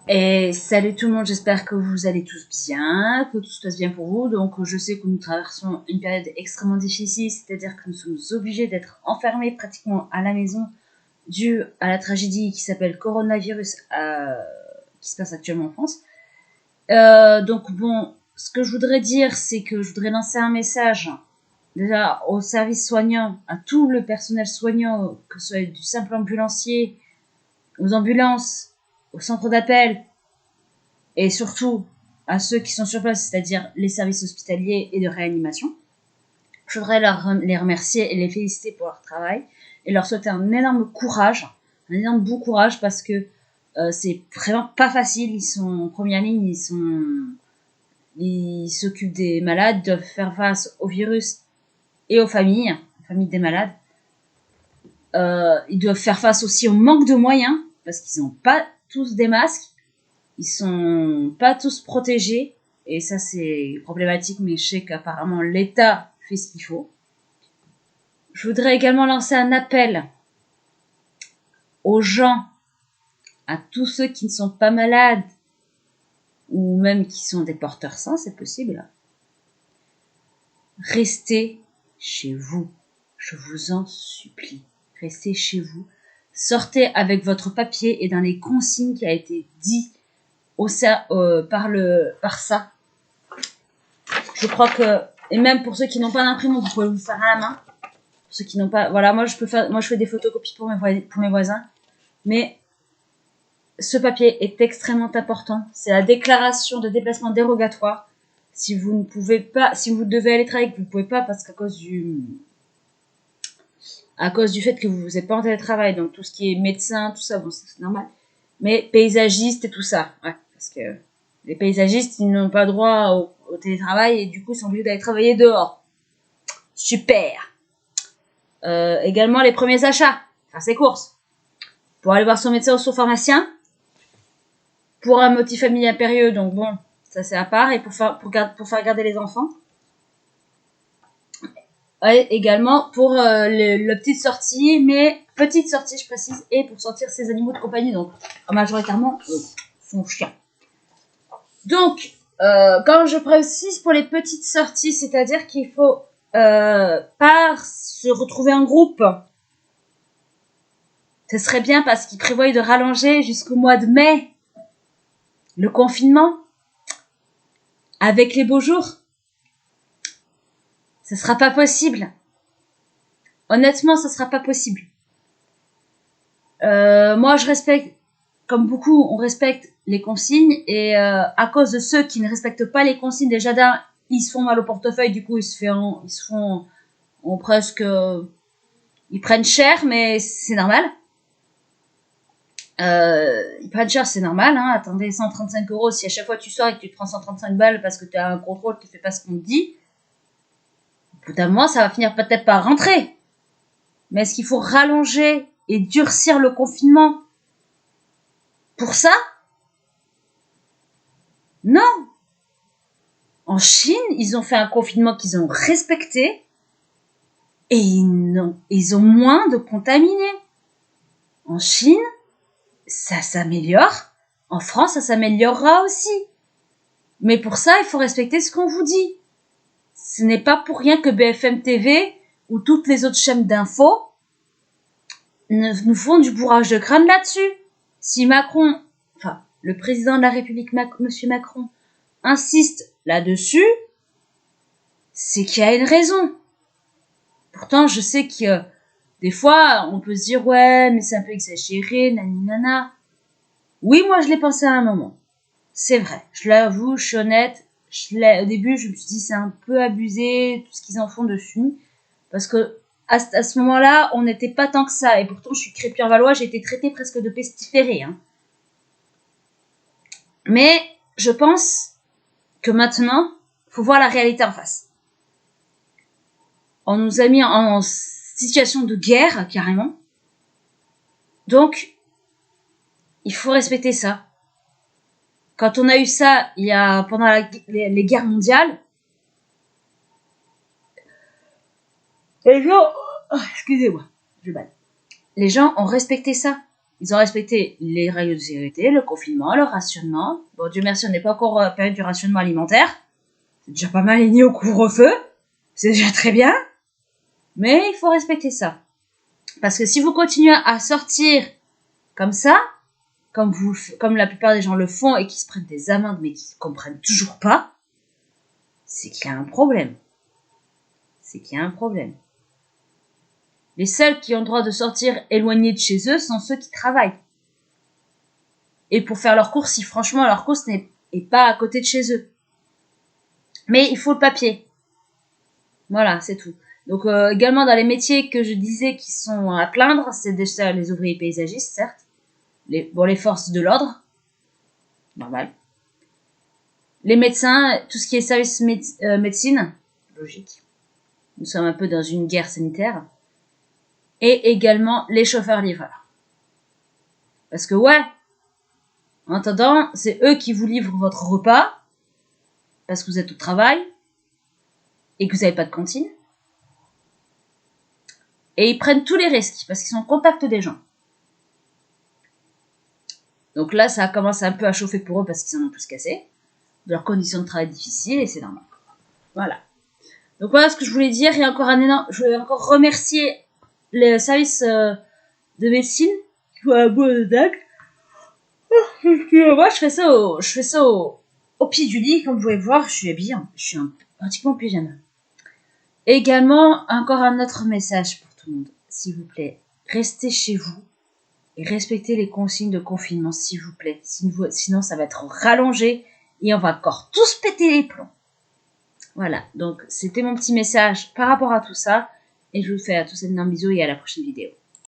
Et salut tout le monde, j'espère que vous allez tous bien, que tout se passe bien pour vous. Donc je sais que nous traversons une période extrêmement difficile, c'est-à-dire que nous sommes obligés d'être enfermés pratiquement à la maison dû à la tragédie qui s'appelle coronavirus qui se passe actuellement en France. Donc bon, ce que je voudrais dire, c'est que je voudrais lancer un message déjà aux services soignants, à tout le personnel soignant, que ce soit du simple ambulancier, aux ambulances, aux centres d'appel, et surtout à ceux qui sont sur place, c'est-à-dire les services hospitaliers et de réanimation. Je voudrais les remercier et les féliciter pour leur travail et leur souhaiter un énorme courage, un énorme bon courage parce que c'est vraiment pas facile. Ils sont en première ligne, ils s'occupent des malades, doivent faire face au virus et aux familles des malades. Ils doivent faire face aussi au manque de moyens parce qu'ils n'ont pas tous des masques. Ils sont pas tous protégés et ça c'est problématique, mais je sais qu'apparemment l'État fait ce qu'il faut. Je voudrais également lancer un appel aux gens, à tous ceux qui ne sont pas malades ou même qui sont des porteurs sains, c'est possible. Restez chez vous, je vous en supplie. Restez chez vous. Sortez avec votre papier et dans les consignes qui a été dit par ça. Je crois que, et même pour ceux qui n'ont pas d'imprimante, vous pouvez vous faire à la main. Pour ceux qui n'ont pas, voilà, moi je fais des photocopies pour mes voisins. Mais ce papier est extrêmement important. C'est la déclaration de déplacement dérogatoire. Si vous ne pouvez pas, si vous devez aller travailler, que vous ne pouvez pas parce qu'à cause du fait que vous n'êtes pas en télétravail, donc tout ce qui est médecin, tout ça, bon, c'est normal. Mais paysagiste et tout ça, ouais, parce que les paysagistes, ils n'ont pas droit au télétravail et du coup, ils sont obligés d'aller travailler dehors. Super. Également, les premiers achats, faire ses courses. Pour aller voir son médecin ou son pharmacien. Pour un motif familial impérieux, donc bon, ça c'est à part. Et pour faire garder les enfants. Ouais, également pour la petite sortie, mais petite sortie, je précise, et pour sortir ses animaux de compagnie, donc majoritairement son chien. Donc, quand je précise pour les petites sorties, c'est-à-dire qu'il faut pas se retrouver en groupe. Ce serait bien parce qu'ils prévoient de rallonger jusqu'au mois de mai le confinement avec les beaux jours. Ce sera pas possible. Honnêtement, ce sera pas possible. Moi, je respecte, comme beaucoup, on respecte les consignes et à cause de ceux qui ne respectent pas les consignes, déjà d'un, ils se font mal au portefeuille, du coup ils se font presque, ils prennent cher, mais c'est normal. Ils prennent cher, c'est normal, hein. Attendez, 135 €, si à chaque fois tu sors et que tu te prends 135 balles parce que tu as un contrôle qui fait pas ce qu'on te dit, au bout d'un moment, ça va finir peut-être par rentrer. Mais est-ce qu'il faut rallonger et durcir le confinement pour ça? Non. En Chine, ils ont fait un confinement qu'ils ont respecté et ils ont moins de contaminés. En Chine, ça s'améliore. En France, ça s'améliorera aussi. Mais pour ça, il faut respecter ce qu'on vous dit. Ce n'est pas pour rien que BFM TV ou toutes les autres chaînes d'infos nous font du bourrage de crâne là-dessus. Si Macron, enfin, le président de la République, Monsieur Macron, insiste là-dessus, c'est qu'il y a une raison. Pourtant, je sais que des fois, on peut se dire, ouais, mais c'est un peu exagéré, naninana. Oui, moi, je l'ai pensé à un moment. C'est vrai, je l'avoue, je suis honnête. Au début, je me suis dit, c'est un peu abusé, tout ce qu'ils en font dessus. Parce que à ce moment-là, on n'était pas tant que ça. Et pourtant, je suis Crépy-en-Valois, j'ai été traitée presque de pestiférée. Hein. Mais je pense que maintenant, faut voir la réalité en face. On nous a mis en situation de guerre, carrément. Donc, il faut respecter ça. Quand on a eu ça, il y a pendant les guerres mondiales, les gens, excusez-moi, je balle. Les gens ont respecté ça. Ils ont respecté les règles de sécurité, le confinement, le rationnement. Bon, Dieu merci, on n'est pas encore à période du rationnement alimentaire. C'est déjà pas mal aligné au couvre-feu. C'est déjà très bien. Mais il faut respecter ça. Parce que si vous continuez à sortir comme ça, comme la plupart des gens le font et qui se prennent des amendes mais qui ne comprennent toujours pas, c'est qu'il y a un problème. C'est qu'il y a un problème. Les seuls qui ont le droit de sortir éloignés de chez eux sont ceux qui travaillent. Et pour faire leurs courses, si franchement leur course n'est pas à côté de chez eux. Mais il faut le papier. Voilà, c'est tout. Donc également dans les métiers que je disais qui sont à plaindre, c'est déjà les ouvriers paysagistes, certes. Les forces de l'ordre. Normal. Les médecins, tout ce qui est service médecine. Logique. Nous sommes un peu dans une guerre sanitaire. Et également les chauffeurs-livreurs. Parce que ouais, en attendant, c'est eux qui vous livrent votre repas, parce que vous êtes au travail, et que vous n'avez pas de cantine. Et ils prennent tous les risques, parce qu'ils sont en contact des gens. Donc là, ça commence un peu à chauffer pour eux, parce qu'ils en ont tous cassé. De leurs conditions de travail difficiles, et c'est normal. Voilà. Donc voilà ce que je voulais dire. Et encore je voulais encore remercier les services de médecine qui font un beau acte. Moi, je fais ça au pied du lit, comme vous pouvez voir, je suis habillée, je suis pratiquement en pyjama. Également, encore un autre message pour tout le monde. S'il vous plaît, restez chez vous et respectez les consignes de confinement, s'il vous plaît. Sinon, ça va être rallongé et on va encore tous péter les plombs. Voilà, donc c'était mon petit message par rapport à tout ça. Et je vous fais à tous un énorme bisou et à la prochaine vidéo.